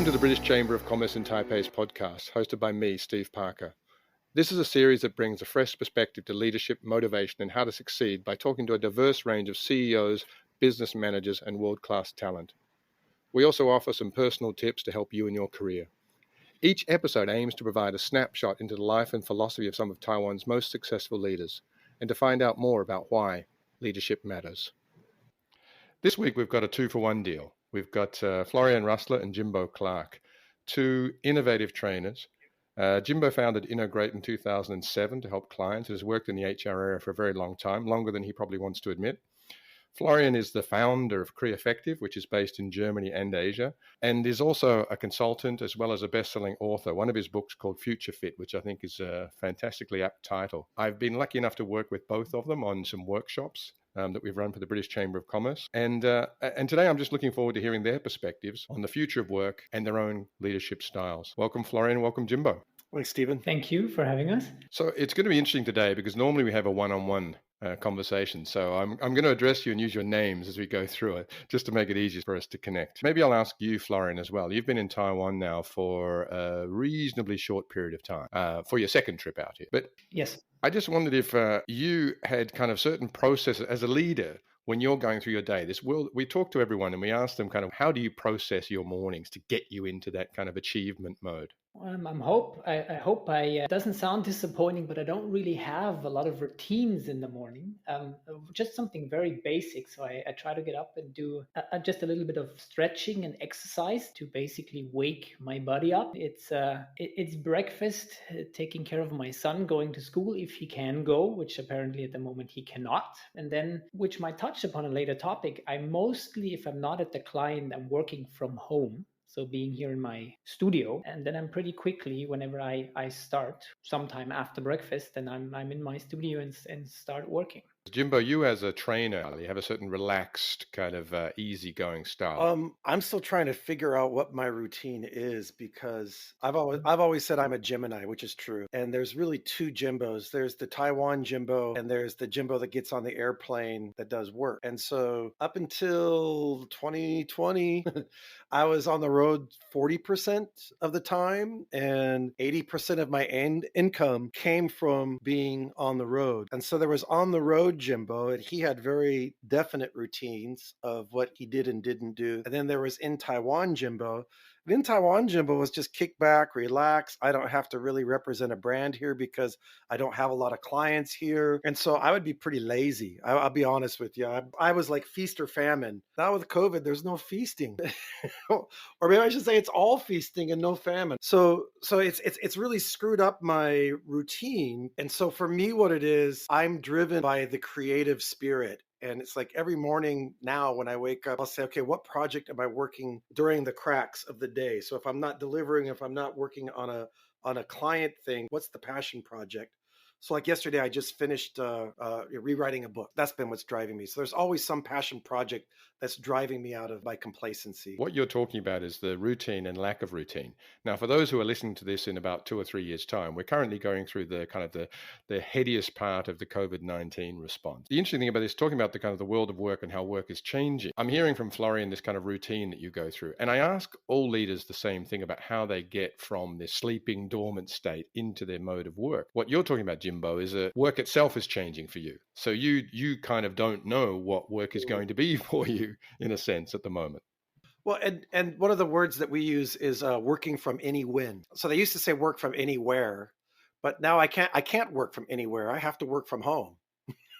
to the British Chamber of Commerce in Taipei's podcast, hosted by me, Steve Parker. This is a series that brings a fresh perspective to leadership, motivation, and how to succeed by talking to a diverse range of CEOs, business managers, and world-class talent. We also offer some personal tips to help you in your career. Each episode aims to provide a snapshot into the life and philosophy of some of Taiwan's most successful leaders, and to find out more about why leadership matters. This week, we've got a 2-for-1 deal. We've got Florian Rustler and Jimbo Clark, two innovative trainers. Jimbo founded innoGreat in 2007 to help clients and has worked in the HR area for a very long time, longer than he probably wants to admit. Florian is the founder of creaffective, which is based in Germany and Asia, and is also a consultant as well as a best-selling author. One of his books called Future Fit, which I think is a fantastically apt title. I've been lucky enough to work with both of them on some workshops that we've run for the British Chamber of Commerce. And today I'm just looking forward to hearing their perspectives on the future of work and their own leadership styles. Welcome, Florian. Welcome, Jimbo. Thanks, Stephen. Thank you for having us. So it's going to be interesting today because normally we have a one-on-one conversation. So I'm going to address you and use your names as we go through it, just to make it easier for us to connect. Maybe I'll ask you, Florian, as well. You've been in Taiwan now for a reasonably short period of time, for your second trip out here. But yes, I just wondered if you had kind of certain processes as a leader when you're going through your day. We talk to everyone and we ask them kind of, how do you process your mornings to get you into that kind of achievement mode? I hope I doesn't sound disappointing, but I don't really have a lot of routines in the morning. Just something very basic. So I try to get up and do just a little bit of stretching and exercise to basically wake my body up. It's breakfast, taking care of my son, going to school if he can go, which apparently at the moment he cannot. And then, which might touch upon a later topic, I mostly, if I'm not at the client, I'm working from home. So being here in my studio, and then I'm pretty quickly, whenever I start, sometime after breakfast, then I'm in my studio and start working. Jimbo, you as a trainer, you have a certain relaxed kind of easygoing style. I'm still trying to figure out what my routine is because I've always said I'm a Gemini, which is true. And there's really two Jimbos. There's the Taiwan Jimbo and there's the Jimbo that gets on the airplane that does work. And so up until 2020, I was on the road 40% of the time, and 80% of my income came from being on the road. And so there was on the road Jimbo, and he had very definite routines of what he did and didn't do. And then there was in Taiwan Jimbo. And in Taiwan Jimbo was just kick back, relax. I don't have to really represent a brand here because I don't have a lot of clients here. And so I would be pretty lazy. I'll be honest with you. I was like feast or famine. Now with COVID, there's no feasting. Or maybe I should say it's all feasting and no famine. So it's really screwed up my routine. And so for me, what it is, I'm driven by the creative spirit. And it's like every morning now when I wake up, I'll say, okay, what project am I working during the cracks of the day? So if I'm not delivering, if I'm not working on a client thing, what's the passion project? So like yesterday, I just finished rewriting a book. That's been what's driving me. So there's always some passion project that's driving me out of my complacency. What you're talking about is the routine and lack of routine. Now, for those who are listening to this in about 2 or 3 years' time, we're currently going through the kind of the headiest part of the COVID-19 response. The interesting thing about this, talking about the kind of the world of work and how work is changing. I'm hearing from Florian this kind of routine that you go through. And I ask all leaders the same thing about how they get from this sleeping dormant state into their mode of work. What you're talking about, Jimbo, is that work itself is changing for you. So you kind of don't know what work is going to be for you in a sense at the moment. Well, and one of the words that we use is working from any when. So they used to say work from anywhere, but now I can't work from anywhere. I have to work from home.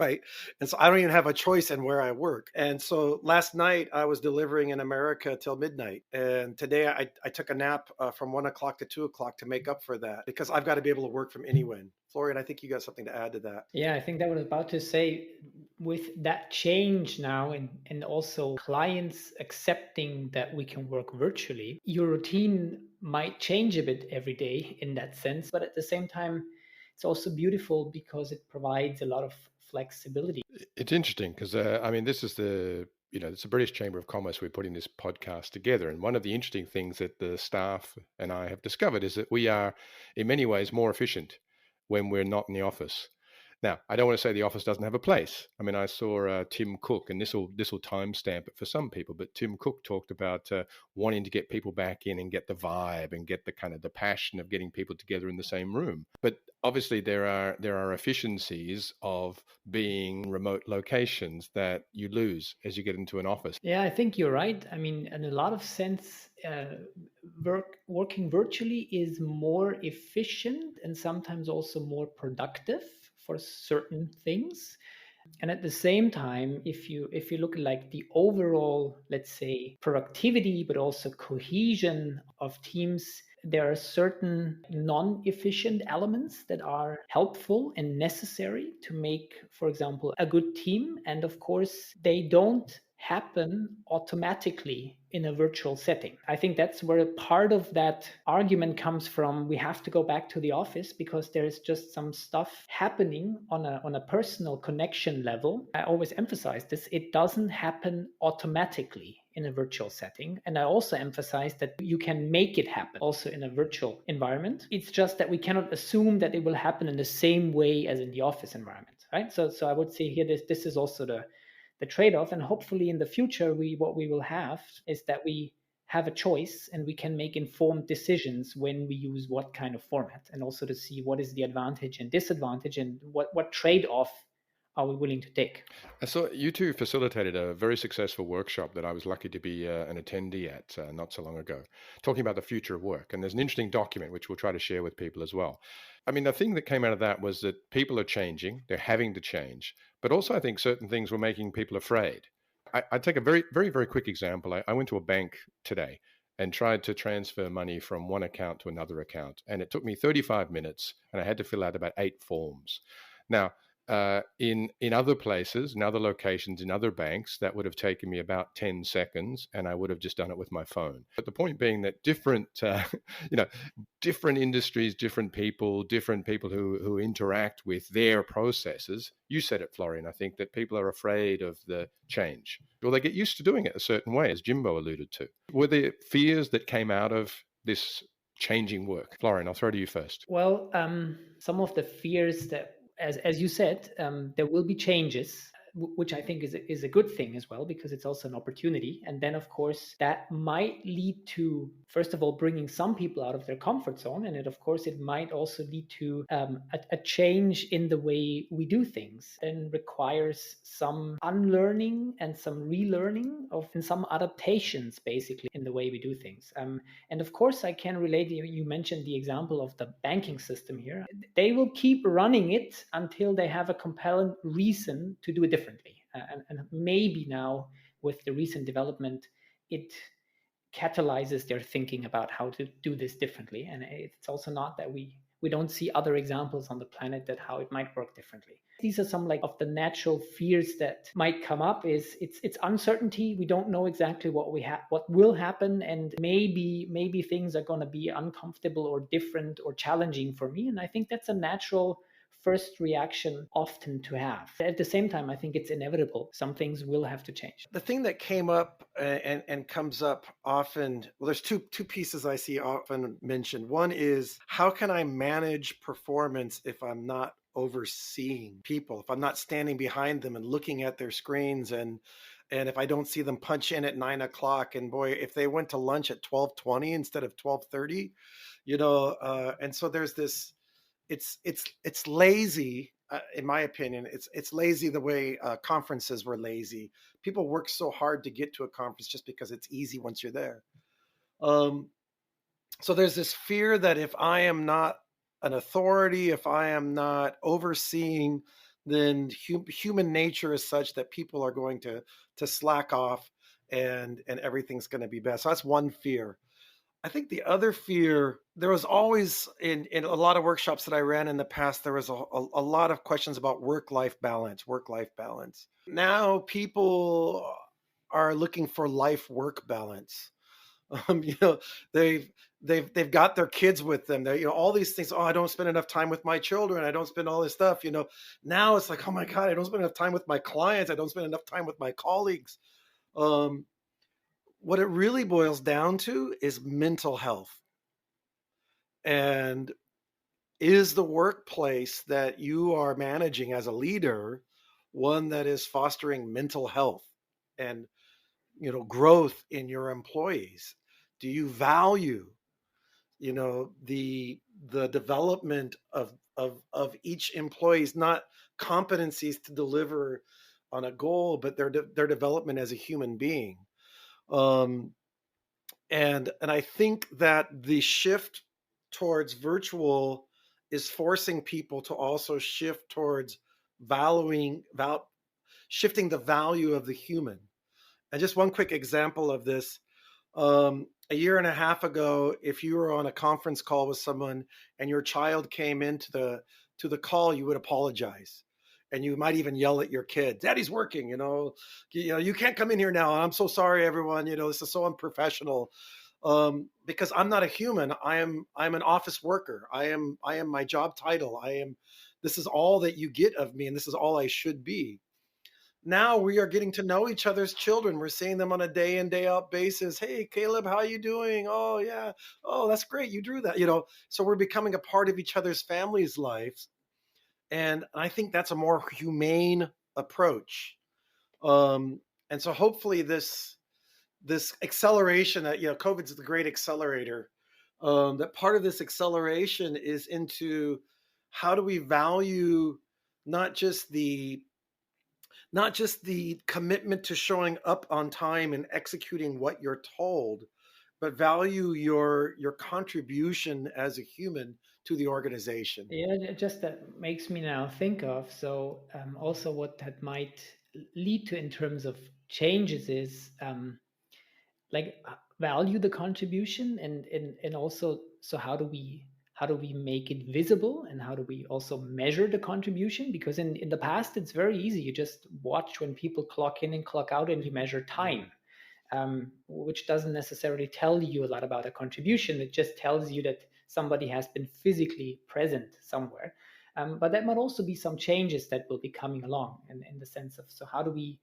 Right. And so I don't even have a choice in where I work. And so last night I was delivering in America till midnight. And today I took a nap from 1 o'clock to 2 o'clock to make up for that because I've got to be able to work from anywhere. Florian, I think you got something to add to that. Yeah, I think that was about to say, with that change now and also clients accepting that we can work virtually, your routine might change a bit every day in that sense. But at the same time, it's also beautiful because it provides a lot of flexibility. It's interesting because, this is it's the British Chamber of Commerce. We're putting this podcast together. And one of the interesting things that the staff and I have discovered is that we are in many ways more efficient when we're not in the office. Now, I don't want to say the office doesn't have a place. I mean, I saw Tim Cook, and this will timestamp it for some people, but Tim Cook talked about wanting to get people back in and get the vibe and get the kind of the passion of getting people together in the same room. But obviously, there are efficiencies of being remote locations that you lose as you get into an office. Yeah, I think you're right. I mean, in a lot of sense, working virtually is more efficient and sometimes also more productive for certain things. And at the same time, if you look at like the overall, let's say, productivity, but also cohesion of teams, there are certain non-efficient elements that are helpful and necessary to make, for example, a good team. And of course, they don't happen automatically in a virtual setting. I think that's where part of that argument comes from. We have to go back to the office because there is just some stuff happening on a personal connection level. I always emphasize this. It doesn't happen automatically in a virtual setting. And I also emphasize that you can make it happen also in a virtual environment. It's just that we cannot assume that it will happen in the same way as in the office environment, right? So I would say here this is also the trade-off. And hopefully in the future, what we will have is that we have a choice and we can make informed decisions when we use what kind of format, and also to see what is the advantage and disadvantage and what trade-off are we willing to take. I saw you two facilitated a very successful workshop that I was lucky to be an attendee at not so long ago, talking about the future of work. And there's an interesting document which we'll try to share with people as well. I mean, the thing that came out of that was that people are changing, they're having to change, but also I think certain things were making people afraid. I take a very, very, very quick example. I went to a bank today and tried to transfer money from one account to another account. And it took me 35 minutes and I had to fill out about 8 forms. Now, in other places, in other locations, in other banks, that would have taken me about 10 seconds, and I would have just done it with my phone. But the point being that different, different industries, different people who interact with their processes. You said it, Florian. I think that people are afraid of the change. Well, they get used to doing it a certain way, as Jimbo alluded to. Were there fears that came out of this changing work? Florian, I'll throw to you first. Well, some of the fears that, as you said, there will be changes, which I think is a good thing as well, because it's also an opportunity. And then, of course, that might lead to, first of all, bringing some people out of their comfort zone. And it might also lead to a change in the way we do things, and requires some unlearning and some relearning and some adaptations, basically, in the way we do things. And of course, I can relate. You mentioned the example of the banking system here. They will keep running it until they have a compelling reason to do it differently. And maybe now, with the recent development, it catalyzes their thinking about how to do this differently. And it's also not that we don't see other examples on the planet that how it might work differently. These are some like of the natural fears that might come up. Is it's uncertainty. We don't know exactly what will happen, and maybe things are going to be uncomfortable or different or challenging for me. And I think that's a natural first reaction often to have. At the same time, I think it's inevitable. Some things will have to change. The thing that came up and comes up often, well, there's two pieces I see often mentioned. One is, how can I manage performance if I'm not overseeing people, if I'm not standing behind them and looking at their screens, and if I don't see them punch in at 9 o'clock, and boy, if they went to lunch at 12:20 instead of 12:30, and so there's this, it's lazy, in my opinion. It's lazy the way conferences were lazy. People work so hard to get to a conference just because it's easy once you're there. So there's this fear that if I am not an authority, if I am not overseeing, then human nature is such that people are going to slack off, and everything's going to be best. So that's one fear. I think the other fear, there was always in a lot of workshops that I ran in the past, there was a lot of questions about work-life balance. Now people are looking for life-work balance. They've got their kids with them. They, all these things. Oh, I don't spend enough time with my children. I don't spend all this stuff. Now it's like, oh my God, I don't spend enough time with my clients. I don't spend enough time with my colleagues. What it really boils down to is mental health. And is the workplace that you are managing as a leader one that is fostering mental health and growth in your employees? Do you value the development of each employee's not competencies to deliver on a goal, but their development as a human being? um, and I think that the shift towards virtual is forcing people to also shift towards valuing shifting the value of the human. And just one quick example of this: a year and a half ago, if you were on a conference call with someone and your child came into the call, you would apologize, and you might even yell at your kid, "Daddy's working, you can't come in here now. I'm so sorry, everyone. This is so unprofessional." Because I'm not a human. I'm an office worker. I am my job title. This is all that you get of me, and this is all I should be. Now we are getting to know each other's children. We're seeing them on a day in, day out basis. "Hey, Caleb, how you doing? Oh, yeah. Oh, that's great. You drew that." So we're becoming a part of each other's families' lives. And I think that's a more humane approach. And so hopefully this acceleration that, COVID's the great accelerator. That part of this acceleration is into how do we value not just the commitment to showing up on time and executing what you're told, but value your contribution as a human to the organization. Yeah, just that makes me now think of, so also what that might lead to in terms of changes is like value the contribution, and also, so how do we make it visible, and how do we also measure the contribution? Because in the past it's very easy, you just watch when people clock in and clock out and you measure time, which doesn't necessarily tell you a lot about a contribution. It just tells you that somebody has been physically present somewhere. But that might also be some changes that will be coming along, in the sense of, so how do we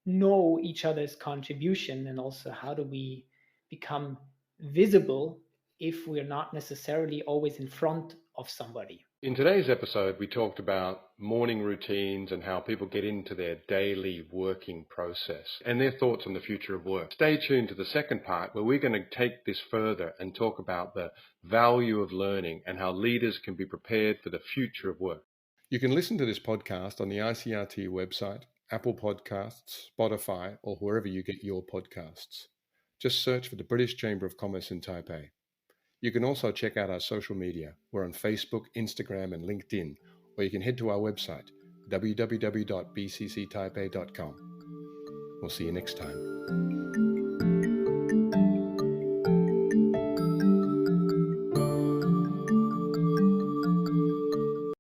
know each other's contribution, and also how do we become visible if we're not necessarily always in front of somebody. In today's episode, we talked about morning routines and how people get into their daily working process and their thoughts on the future of work. Stay tuned to the second part, where we're going to take this further and talk about the value of learning and how leaders can be prepared for the future of work. You can listen to this podcast on the ICRT website, Apple Podcasts, Spotify, or wherever you get your podcasts. Just search for the British Chamber of Commerce in Taipei. You can also check out our social media. We're on Facebook, Instagram, and LinkedIn, or you can head to our website, www.bcctaipei.com. We'll see you next time.